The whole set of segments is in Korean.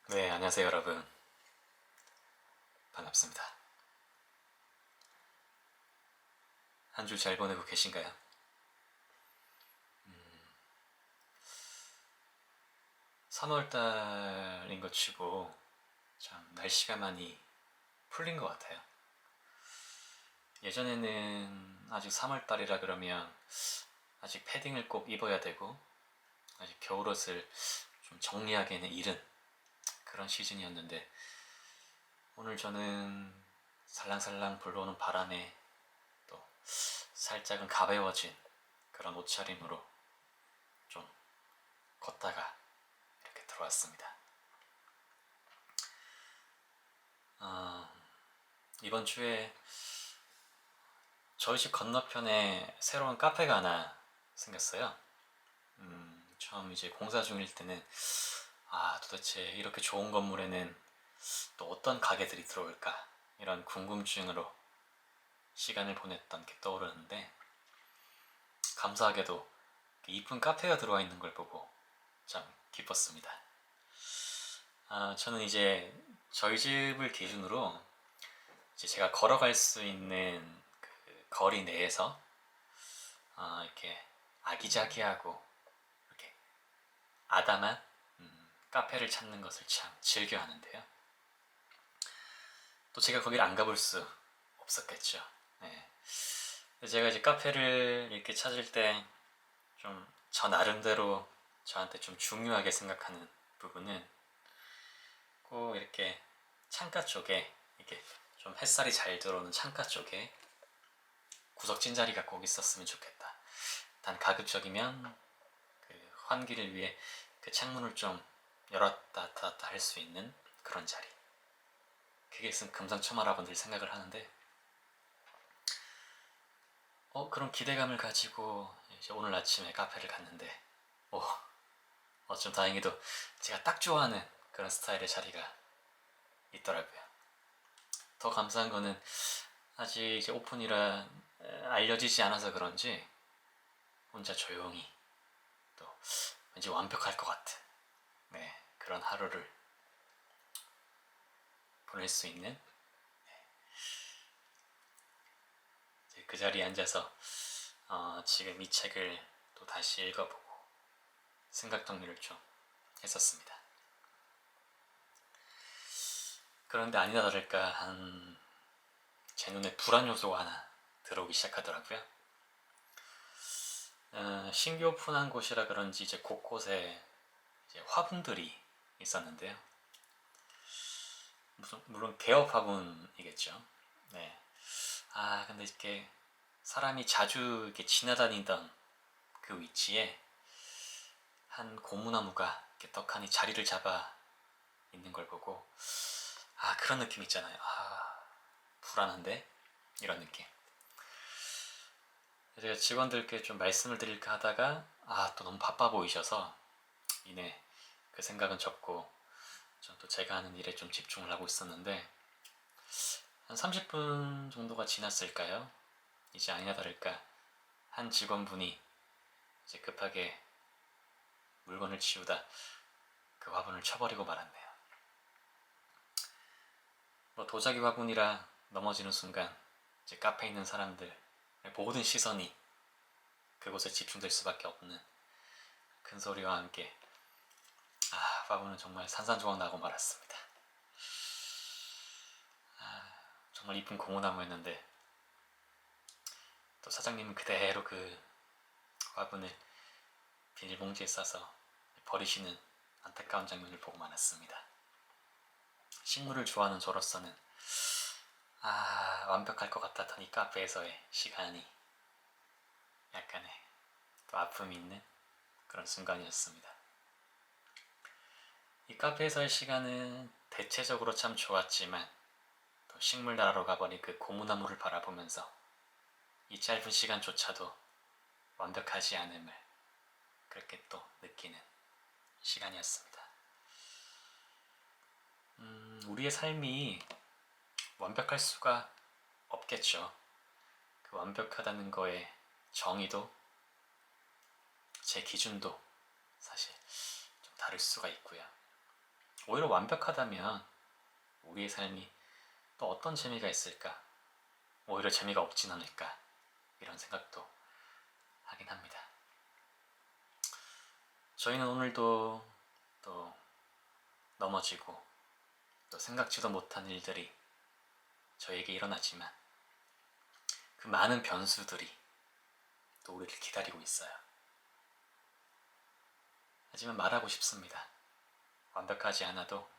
네, 안녕하세요, 여러분. 반갑습니다. 한 주 잘 보내고 계신가요? 3월 달인 것 치고 참 날씨가 많이 풀린 것 같아요. 예전에는 아직 3월 달이라 그러면 아직 패딩을 꼭 입어야 되고 아직 겨울옷을 좀 정리하기에는 이른 그런 시즌이었는데 오늘 저는 살랑살랑 불어오는 바람에 또 살짝은 가벼워진 그런 옷차림으로 좀 걷다가 이렇게 들어왔습니다. 어, 이번 주에 저희 집 건너편에 새로운 카페가 하나 생겼어요. 처음 이제 공사 중일 때는 도대체 이렇게 좋은 건물에는 또 어떤 가게들이 들어올까 이런 궁금증으로 시간을 보냈던 게 떠오르는데 감사하게도 이쁜 카페가 들어와 있는 걸 보고 참 기뻤습니다. 저는 이제 저희 집을 기준으로 이제 제가 걸어갈 수 있는 그 거리 내에서 이렇게 아기자기하고 이렇게 아담한 카페를 찾는 것을 참 즐겨 하는데요. 또 제가 거기를 안 가볼 수 없었겠죠. 네. 제가 이제 카페를 이렇게 찾을 때 좀 저 나름대로 저한테 좀 중요하게 생각하는 부분은 꼭 이렇게 창가 쪽에 이렇게 좀 햇살이 잘 들어오는 창가 쪽에 구석진 자리가 꼭 있었으면 좋겠다. 단 가급적이면 그 환기를 위해 그 창문을 좀 열었다 닫았다 할 수 있는 그런 자리. 그게 있으면 금상첨화라고 늘 생각을 하는데 그런 기대감을 가지고 이제 오늘 아침에 카페를 갔는데 어쩜 다행히도 제가 딱 좋아하는 그런 스타일의 자리가 있더라고요. 더 감사한 거는 아직 이제 오픈이라 알려지지 않아서 그런지 혼자 조용히 또 왠지 완벽할 것 같은 그런 하루를 보낼 수 있는 그 자리에 앉아서 지금 이 책을 또 다시 읽어보고 생각 정리를 좀 했었습니다. 그런데 아니나 다를까 제 눈에 불안 요소가 하나 들어오기 시작하더라고요. 신규 오픈한 곳이라 그런지 이제 곳곳에 이제 화분들이 있었는데요. 물론 개업 화분이겠죠. 네. 근데 이렇게 사람이 자주 이렇게 지나다니던 그 위치에 한 고무나무가 이렇게 떡하니 자리를 잡아 있는 걸 보고 그런 느낌 있잖아요. 불안한데 이런 느낌. 제가 직원들께 좀 말씀을 드릴까 하다가 또 너무 바빠 보이셔서 이내 그 생각은 접고 전 또 제가 하는 일에 좀 집중을 하고 있었는데 한 30분 정도가 지났을까요? 이제 아니나 다를까 한 직원분이 이제 급하게 물건을 치우다 그 화분을 쳐버리고 말았네요. 뭐 도자기 화분이라 넘어지는 순간 이제 카페에 있는 사람들 모든 시선이 그곳에 집중될 수밖에 없는 큰 소리와 함께 화분은 정말 산산조각 나고 말았습니다. 정말 이쁜 고무나무였는데 또 사장님은 그대로 그 화분을 비닐봉지에 싸서 버리시는 안타까운 장면을 보고 말았습니다. 식물을 좋아하는 저로서는 완벽할 것 같았던 이 카페에서의 시간이 약간의 또 아픔이 있는 그런 순간이었습니다. 이 카페에서의 시간은 대체적으로 참 좋았지만 또 식물 나라로 가버린 그 고무나무를 바라보면서 이 짧은 시간조차도 완벽하지 않음을 그렇게 또 느끼는 시간이었습니다. 우리의 삶이 완벽할 수가 없겠죠. 그 완벽하다는 거에 정의도 제 기준도 사실 좀 다를 수가 있고요. 오히려 완벽하다면 우리의 삶이 또 어떤 재미가 있을까? 오히려 재미가 없진 않을까? 이런 생각도 하긴 합니다. 저희는 오늘도 또 넘어지고 또 생각지도 못한 일들이 저에게 일어나지만 그 많은 변수들이 또 우리를 기다리고 있어요. 하지만 말하고 싶습니다. 완벽하지 않아도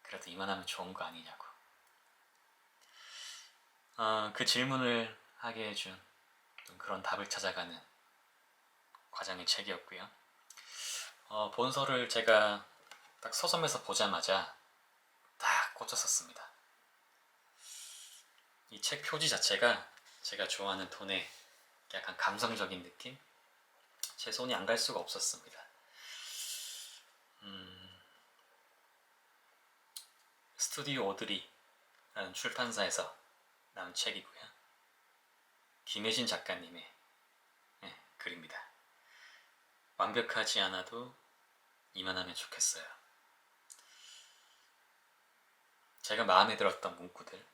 그래도 이만하면 좋은 거 아니냐고. 그 질문을 하게 해준 그런 답을 찾아가는 과정의 책이었고요. 본서를 제가 딱 서점에서 보자마자 딱 꽂혔었습니다. 이 책 표지 자체가 제가 좋아하는 톤의 약간 감성적인 느낌? 제 손이 안 갈 수가 없었습니다. 스튜디오 오드리라는 출판사에서 나온 책이고요. 김혜진 작가님의 글입니다. 완벽하지 않아도 이만하면 좋겠어요. 제가 마음에 들었던 문구들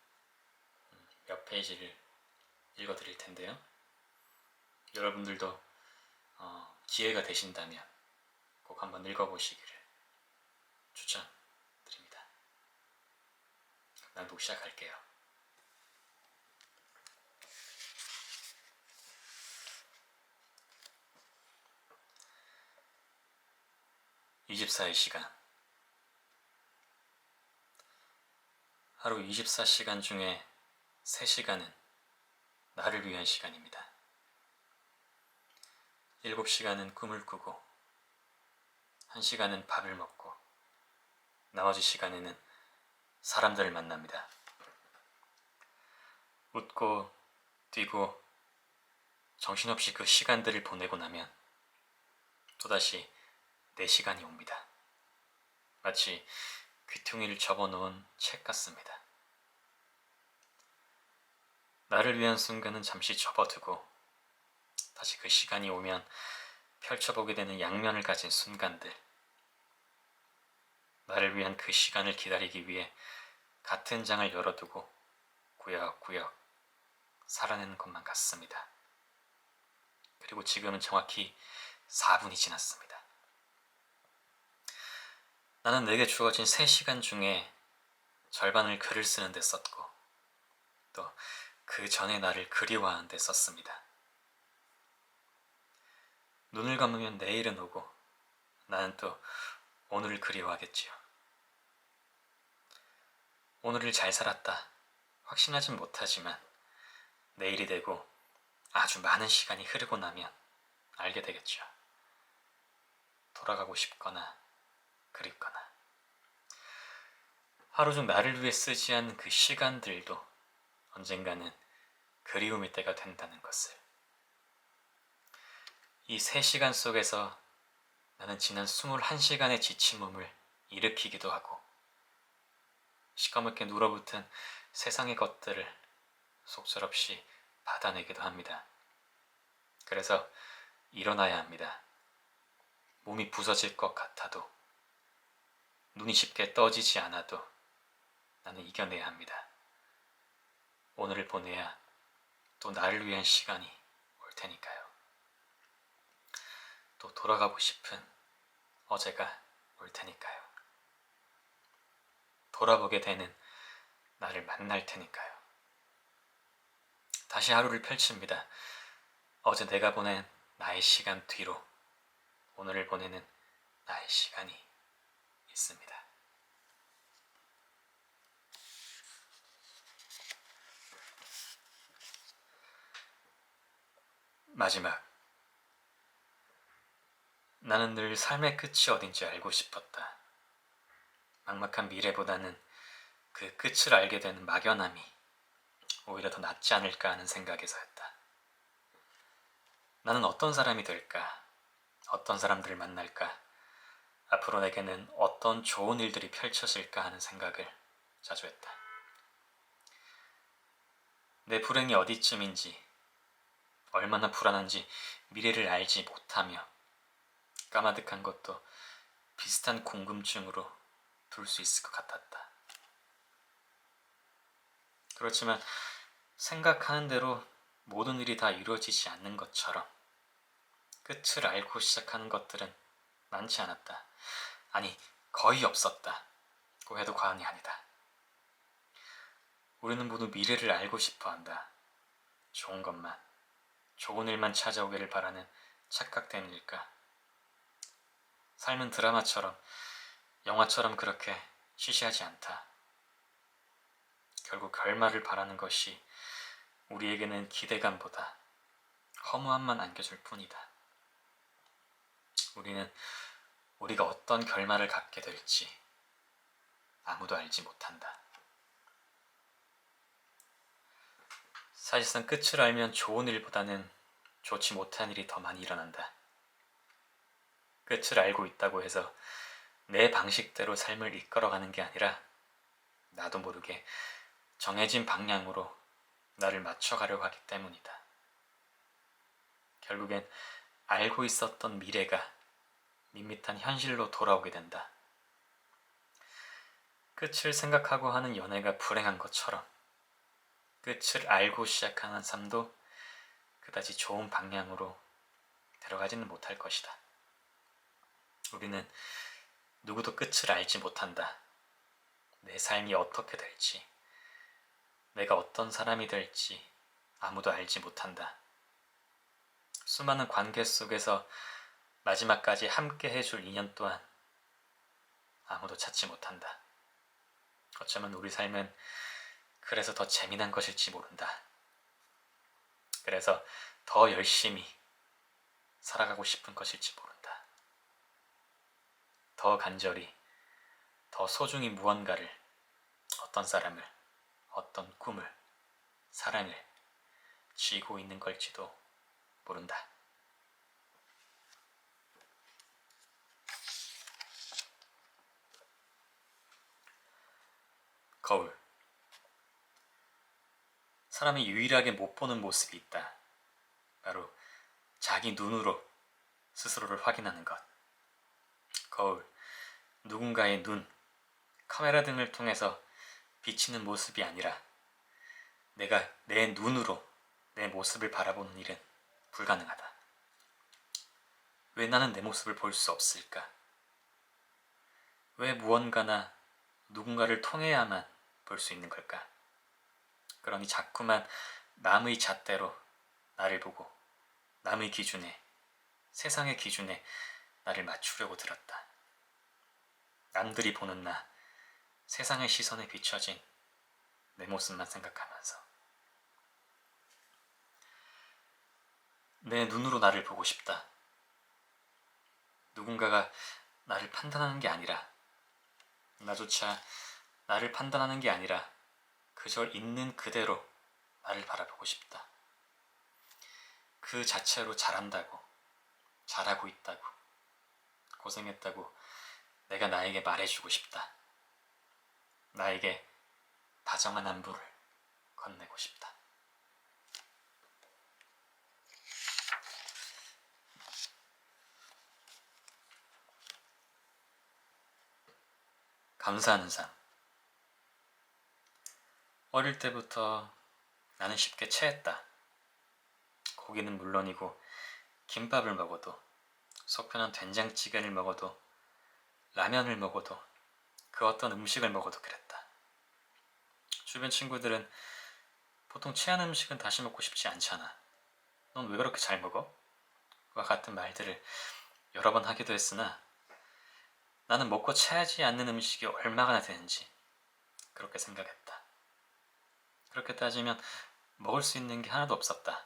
몇 페이지를 읽어드릴 텐데요. 여러분들도 기회가 되신다면 꼭 한번 읽어보시기를 추천드립니다. 낭독 시작할게요. (24의) 시간. 하루 24시간 중에 3시간은 나를 위한 시간입니다. 7시간은 꿈을 꾸고 1시간은 밥을 먹고 나머지 시간에는 사람들을 만납니다. 웃고 뛰고 정신없이 그 시간들을 보내고 나면 또다시 내 시간이 옵니다. 마치 귀퉁이를 접어놓은 책 같습니다. 나를 위한 순간은 잠시 접어두고 다시 그 시간이 오면 펼쳐보게 되는 양면을 가진 순간들. 나를 위한 그 시간을 기다리기 위해 같은 장을 열어두고 구역구역 살아내는 것만 같습니다. 그리고 지금은 정확히 4분이 지났습니다. 나는 내게 주어진 3시간 중에 절반을 글을 쓰는 데 썼고 또 그 전에 나를 그리워하는 데 썼습니다. 눈을 감으면 내일은 오고 나는 또 오늘을 그리워하겠지요. 오늘을 잘 살았다 확신하진 못하지만 내일이 되고 아주 많은 시간이 흐르고 나면 알게 되겠죠. 돌아가고 싶거나 그립거나. 하루 중 나를 위해 쓰지 않은 그 시간들도 언젠가는 그리움일 때가 된다는 것을. 이 3시간 속에서 나는 지난 21시간의 지친 몸을 일으키기도 하고 시커멓게 눌어붙은 세상의 것들을 속절없이 받아내기도 합니다. 그래서 일어나야 합니다. 몸이 부서질 것 같아도 눈이 쉽게 떠지지 않아도 나는 이겨내야 합니다. 오늘을 보내야 또 나를 위한 시간이 올 테니까요. 또 돌아가고 싶은 어제가 올 테니까요. 돌아보게 되는 나를 만날 테니까요. 다시 하루를 펼칩니다. 어제 내가 보낸 나의 시간 뒤로 오늘을 보내는 나의 시간이 있습니다. 마지막. 나는 늘 삶의 끝이 어딘지 알고 싶었다. 막막한 미래보다는 그 끝을 알게 되는 막연함이 오히려 더 낫지 않을까 하는 생각에서였다. 나는 어떤 사람이 될까? 어떤 사람들을 만날까? 앞으로 내게는 어떤 좋은 일들이 펼쳐질까 하는 생각을 자주 했다. 내 불행이 어디쯤인지, 얼마나 불안한지 미래를 알지 못하며 까마득한 것도 비슷한 궁금증으로 둘 수 있을 것 같았다. 그렇지만 생각하는 대로 모든 일이 다 이루어지지 않는 것처럼 끝을 알고 시작하는 것들은 많지 않았다. 아니, 거의 없었다고 해도 과언이 아니다. 우리는 모두 미래를 알고 싶어 한다. 좋은 것만, 좋은 일만 찾아오기를 바라는 착각 때문일까? 삶은 드라마처럼, 영화처럼 그렇게 시시하지 않다. 결국 결말을 바라는 것이 우리에게는 기대감보다 허무함만 안겨줄 뿐이다. 우리는 우리가 어떤 결말을 갖게 될지 아무도 알지 못한다. 사실상 끝을 알면 좋은 일보다는 좋지 못한 일이 더 많이 일어난다. 끝을 알고 있다고 해서 내 방식대로 삶을 이끌어가는 게 아니라 나도 모르게 정해진 방향으로 나를 맞춰가려고 하기 때문이다. 결국엔 알고 있었던 미래가 밋밋한 현실로 돌아오게 된다. 끝을 생각하고 하는 연애가 불행한 것처럼 끝을 알고 시작하는 삶도 그다지 좋은 방향으로 데려가지는 못할 것이다. 우리는 누구도 끝을 알지 못한다. 내 삶이 어떻게 될지, 내가 어떤 사람이 될지 아무도 알지 못한다. 수많은 관계 속에서 마지막까지 함께 해줄 인연 또한 아무도 찾지 못한다. 어쩌면 우리 삶은 그래서 더 재미난 것일지 모른다. 그래서 더 열심히 살아가고 싶은 것일지 모른다. 더 간절히, 더 소중히 무언가를, 어떤 사람을, 어떤 꿈을, 사랑을 쥐고 있는 걸지도 모른다. 거울. 사람이 유일하게 못 보는 모습이 있다. 바로 자기 눈으로 스스로를 확인하는 것. 거울, 누군가의 눈, 카메라 등을 통해서 비치는 모습이 아니라 내가 내 눈으로 내 모습을 바라보는 일은 불가능하다. 왜 나는 내 모습을 볼 수 없을까? 왜 무언가나 누군가를 통해야만 볼 수 있는 걸까? 그러니 자꾸만 남의 잣대로 나를 보고 남의 기준에, 세상의 기준에 나를 맞추려고 들었다. 남들이 보는 나, 세상의 시선에 비춰진 내 모습만 생각하면서 내 눈으로 나를 보고 싶다. 누군가가 나를 판단하는 게 아니라, 나조차 나를 판단하는 게 아니라 그저 있는 그대로 나를 바라보고 싶다. 그 자체로 잘한다고, 잘하고 있다고, 고생했다고 내가 나에게 말해주고 싶다. 나에게 다정한 안부를 건네고 싶다. 감사하는 삶. 어릴 때부터 나는 쉽게 체했다. 고기는 물론이고 김밥을 먹어도, 속 편한 된장찌개를 먹어도, 라면을 먹어도, 그 어떤 음식을 먹어도 그랬다. 주변 친구들은 보통 체한 음식은 다시 먹고 싶지 않잖아. 넌 왜 그렇게 잘 먹어? 와 같은 말들을 여러 번 하기도 했으나 나는 먹고 체하지 않는 음식이 얼마나 되는지 그렇게 생각했다. 그렇게 따지면 먹을 수 있는 게 하나도 없었다.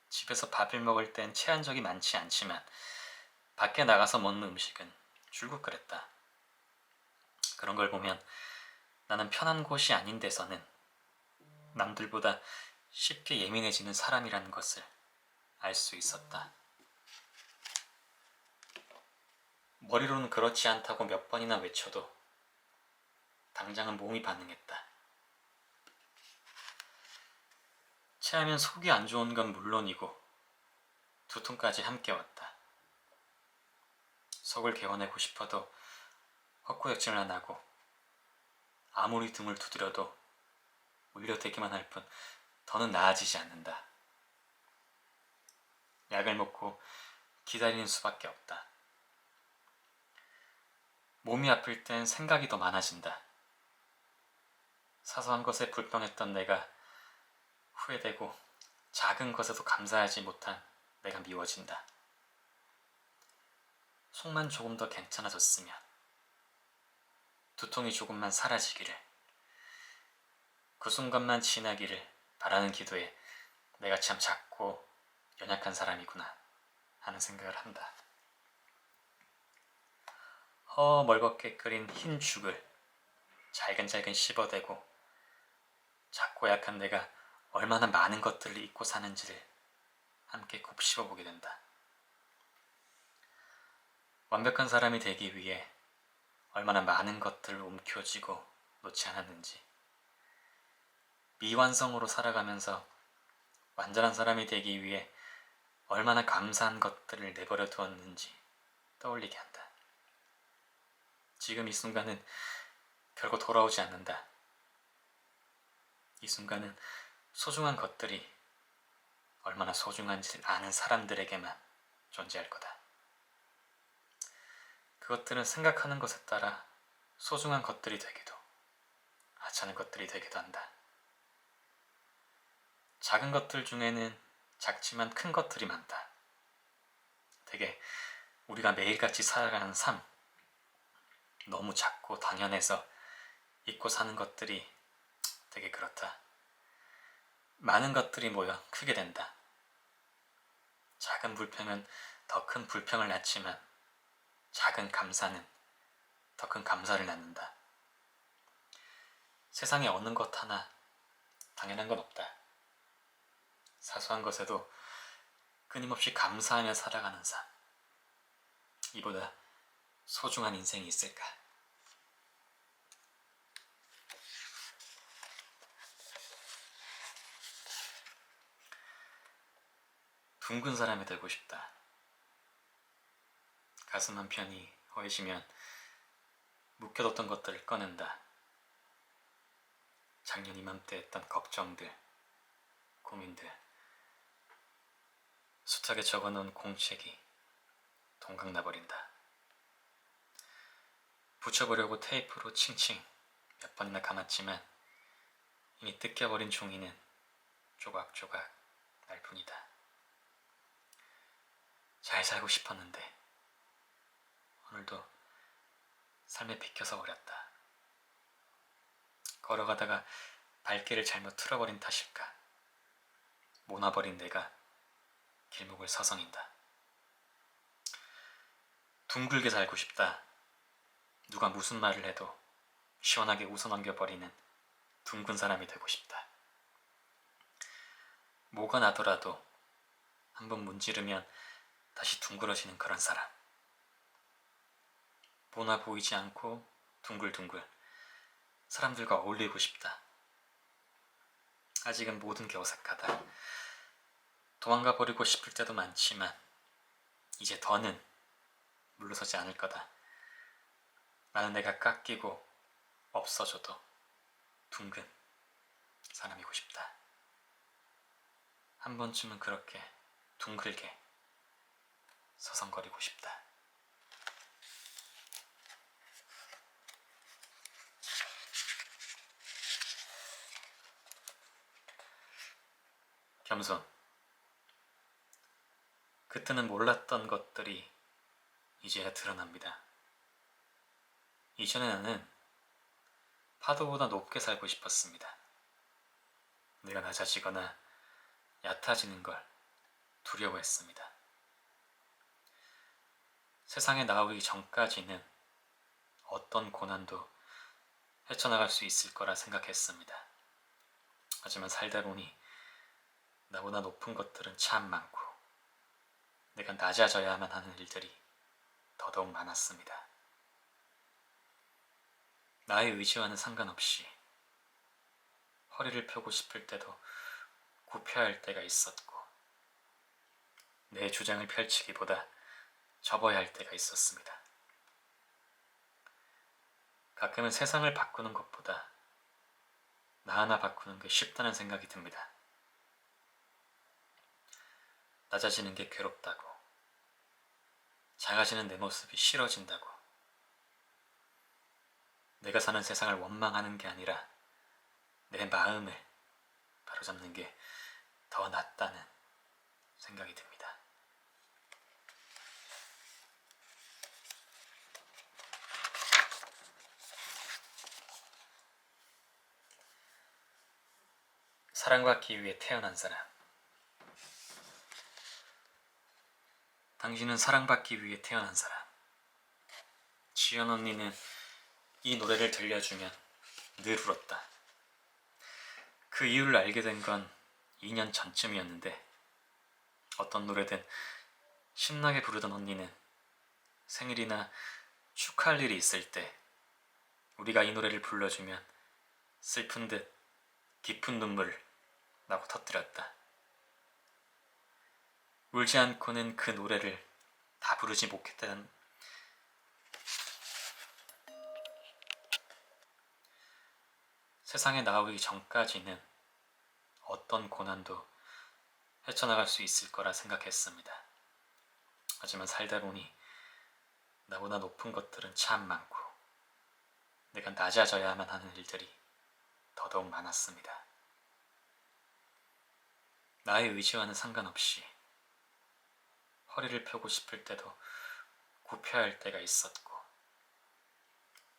집에서 밥을 먹을 땐 체한 적이 많지 않지만 밖에 나가서 먹는 음식은 줄곧 그랬다. 그런 걸 보면 나는 편한 곳이 아닌 데서는 남들보다 쉽게 예민해지는 사람이라는 것을 알 수 있었다. 머리로는 그렇지 않다고 몇 번이나 외쳐도 당장은 몸이 반응했다. 체하면 속이 안 좋은 건 물론이고 두통까지 함께 왔다. 속을 개워내고 싶어도 헛구역질을 안 하고 아무리 등을 두드려도 울려대기만 할 뿐 더는 나아지지 않는다. 약을 먹고 기다리는 수밖에 없다. 몸이 아플 땐 생각이 더 많아진다. 사소한 것에 불평했던 내가 후회되고 작은 것에도 감사하지 못한 내가 미워진다. 속만 조금 더 괜찮아졌으면, 두통이 조금만 사라지기를, 그 순간만 지나기를 바라는 기도에 내가 참 작고 연약한 사람이구나 하는 생각을 한다. 멀겋게 끓인 흰 죽을 잘근잘근 씹어대고 작고 약한 내가 얼마나 많은 것들을 잊고 사는지를 함께 곱씹어보게 된다. 완벽한 사람이 되기 위해 얼마나 많은 것들을 움켜쥐고 놓지 않았는지, 미완성으로 살아가면서 완전한 사람이 되기 위해 얼마나 감사한 것들을 내버려 두었는지 떠올리게 한다. 지금 이 순간은 결코 돌아오지 않는다. 이 순간은 소중한 것들이 얼마나 소중한지 아는 사람들에게만 존재할 거다. 그것들은 생각하는 것에 따라 소중한 것들이 되기도, 하찮은 것들이 되기도 한다. 작은 것들 중에는 작지만 큰 것들이 많다. 되게 우리가 매일같이 살아가는 삶, 너무 작고 당연해서 잊고 사는 것들이 되게 그렇다. 많은 것들이 모여 크게 된다. 작은 불평은 더 큰 불평을 낳지만 작은 감사는 더 큰 감사를 낳는다. 세상에 어느 것 하나 당연한 건 없다. 사소한 것에도 끊임없이 감사하며 살아가는 삶, 이보다 소중한 인생이 있을까? 둥근 사람이 되고 싶다. 가슴 한편이 허해지면 묵혀뒀던 것들을 꺼낸다. 작년 이맘때 했던 걱정들, 고민들, 숱하게 적어놓은 공책이 동강나버린다. 붙여보려고 테이프로 칭칭 몇 번이나 감았지만 이미 뜯겨버린 종이는 조각조각 날 뿐이다. 잘 살고 싶었는데 오늘도 삶에 비켜서 버렸다. 걸어가다가 발길을 잘못 틀어버린 탓일까? 모나버린 내가 길목을 서성인다. 둥글게 살고 싶다. 누가 무슨 말을 해도 시원하게 웃어넘겨버리는 둥근 사람이 되고 싶다. 뭐가 나더라도 한번 문지르면 다시 둥그러지는 그런 사람. 보나 보이지 않고 둥글둥글 사람들과 어울리고 싶다. 아직은 모든 게 어색하다. 도망가 버리고 싶을 때도 많지만 이제 더는 물러서지 않을 거다. 나는 내가 깎이고 없어져도 둥근 사람이고 싶다. 한 번쯤은 그렇게 둥글게 서성거리고 싶다. 겸손. 그때는 몰랐던 것들이 이제야 드러납니다. 이전에 나는 파도보다 높게 살고 싶었습니다. 내가 낮아지거나 얕아지는 걸 두려워했습니다. 세상에 나오기 전까지는 어떤 고난도 헤쳐나갈 수 있을 거라 생각했습니다. 하지만 살다 보니 나보다 높은 것들은 참 많고 내가 낮아져야만 하는 일들이 더더욱 많았습니다. 나의 의지와는 상관없이 허리를 펴고 싶을 때도 굽혀야 할 때가 있었고 내 주장을 펼치기보다 접어야 할 때가 있었습니다. 가끔은 세상을 바꾸는 것보다 나 하나 바꾸는 게 쉽다는 생각이 듭니다. 낮아지는 게 괴롭다고, 작아지는 내 모습이 싫어진다고, 내가 사는 세상을 원망하는 게 아니라 내 마음을 바로잡는 게 더 낫다는 생각이 듭니다. 사랑받기 위해 태어난 사람. 당신은 사랑받기 위해 태어난 사람. 지연 언니는 이 노래를 들려주면 늘 울었다. 그 이유를 알게 된 건 2년 전쯤이었는데 어떤 노래든 신나게 부르던 언니는 생일이나 축하할 일이 있을 때 우리가 이 노래를 불러주면 슬픈 듯 깊은 눈물을 나고 터뜨렸다. 울지 않고는 그 노래를 다 부르지 못했다는 세상에 나오기 전까지는 어떤 고난도 헤쳐나갈 수 있을 거라 생각했습니다. 하지만 살다 보니 나보다 높은 것들은 참 많고 내가 낮아져야만 하는 일들이 더더욱 많았습니다. 나의 의지와는 상관없이 허리를 펴고 싶을 때도 굽혀야 할 때가 있었고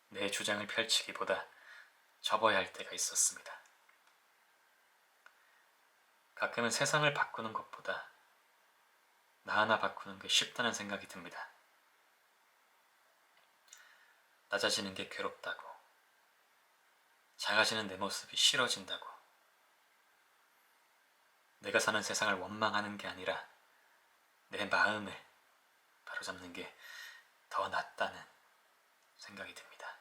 내 주장을 펼치기보다 접어야 할 때가 있었습니다. 가끔은 세상을 바꾸는 것보다 나 하나 바꾸는 게 쉽다는 생각이 듭니다. 낮아지는 게 괴롭다고, 작아지는 내 모습이 싫어진다고, 내가 사는 세상을 원망하는 게 아니라 내 마음을 바로잡는 게 더 낫다는 생각이 듭니다.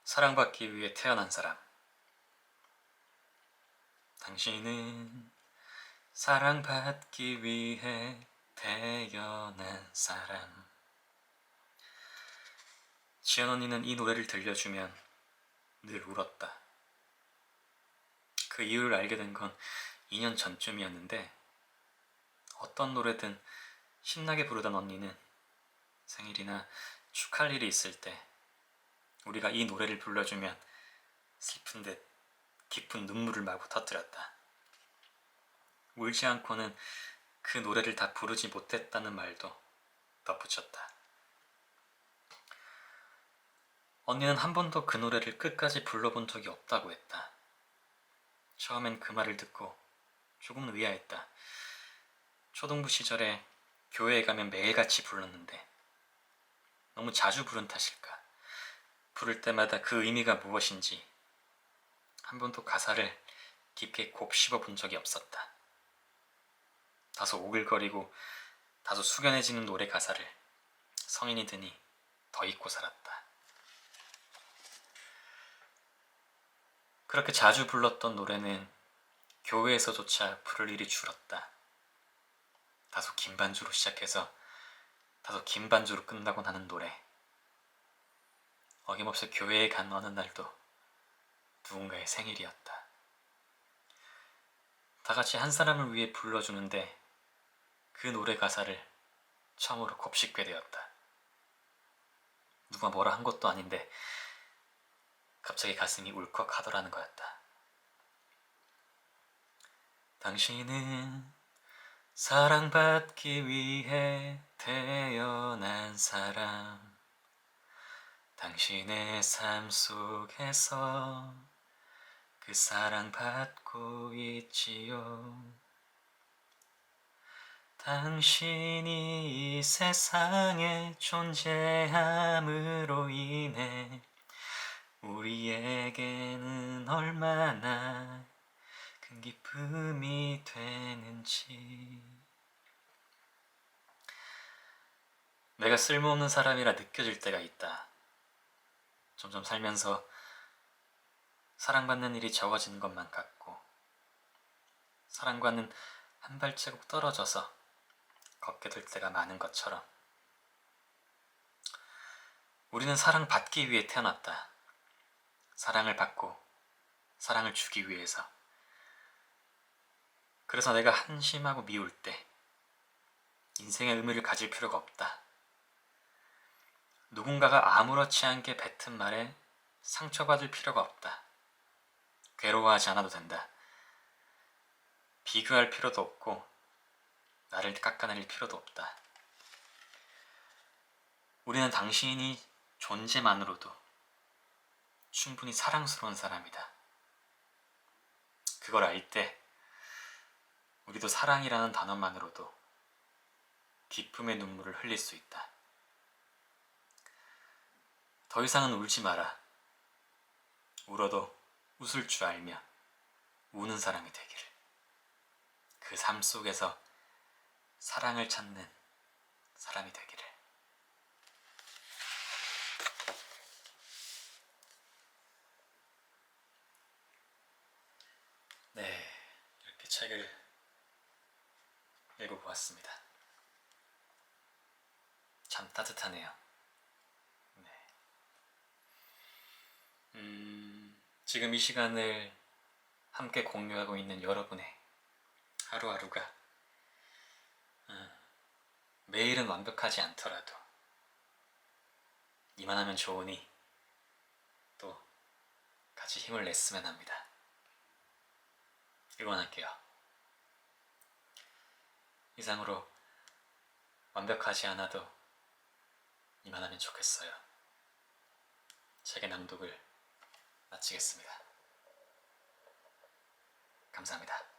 사랑받기 위해 태어난 사람. 당신은 사랑받기 위해 태어난 사람. 지연 언니는 이 노래를 들려주면 늘 울었다. 그 이유를 알게 된 건 2년 전쯤이었는데 어떤 노래든 신나게 부르던 언니는 생일이나 축하할 일이 있을 때 우리가 이 노래를 불러주면 슬픈 듯 깊은 눈물을 마구 터뜨렸다. 울지 않고는 그 노래를 다 부르지 못했다는 말도 덧붙였다. 언니는 한 번도 그 노래를 끝까지 불러본 적이 없다고 했다. 처음엔 그 말을 듣고 조금 의아했다. 초등부 시절에 교회에 가면 매일같이 불렀는데 너무 자주 부른 탓일까? 부를 때마다 그 의미가 무엇인지 한 번도 가사를 깊게 곱씹어 본 적이 없었다. 다소 오글거리고 다소 숙연해지는 노래 가사를 성인이 되니 더 잊고 살았다. 그렇게 자주 불렀던 노래는 교회에서조차 부를 일이 줄었다. 다소 긴 반주로 시작해서 다소 긴 반주로 끝나곤 하는 노래. 어김없이 교회에 간 어느 날도 누군가의 생일이었다. 다 같이 한 사람을 위해 불러주는데 그 노래 가사를 처음으로 곱씹게 되었다. 누가 뭐라 한 것도 아닌데 갑자기 가슴이 울컥하더라는 거였다. 당신은 사랑받기 위해 태어난 사람. 당신의 삶 속에서 그 사랑받고 있지요. 당신이 이 세상에 존재함으로 인해 우리에게는 얼마나 큰 기쁨이 되는지. 내가 쓸모없는 사람이라 느껴질 때가 있다. 점점 살면서 사랑받는 일이 적어지는 것만 같고 사랑과는 한 발자국 떨어져서 걷게 될 때가 많은 것처럼 우리는 사랑받기 위해 태어났다. 사랑을 받고 사랑을 주기 위해서. 그래서 내가 한심하고 미울 때 인생의 의미를 가질 필요가 없다. 누군가가 아무렇지 않게 뱉은 말에 상처받을 필요가 없다. 괴로워하지 않아도 된다. 비교할 필요도 없고 나를 깎아내릴 필요도 없다. 우리는 당신이 존재만으로도 충분히 사랑스러운 사람이다. 그걸 알 때 우리도 사랑이라는 단어만으로도 기쁨의 눈물을 흘릴 수 있다. 더 이상은 울지 마라. 울어도 웃을 줄 알며 우는 사람이 되기를. 그 삶 속에서 사랑을 찾는 사람이 되기를. 네, 이렇게 책을 읽어보았습니다. 참 따뜻하네요. 네. 지금 이 시간을 함께 공유하고 있는 여러분의 하루하루가 매일은 완벽하지 않더라도 이만하면 좋으니 또 같이 힘을 냈으면 합니다. 응원할게요. 이상으로 완벽하지 않아도 이만하면 좋겠어요. 책의 낭독을 마치겠습니다. 감사합니다.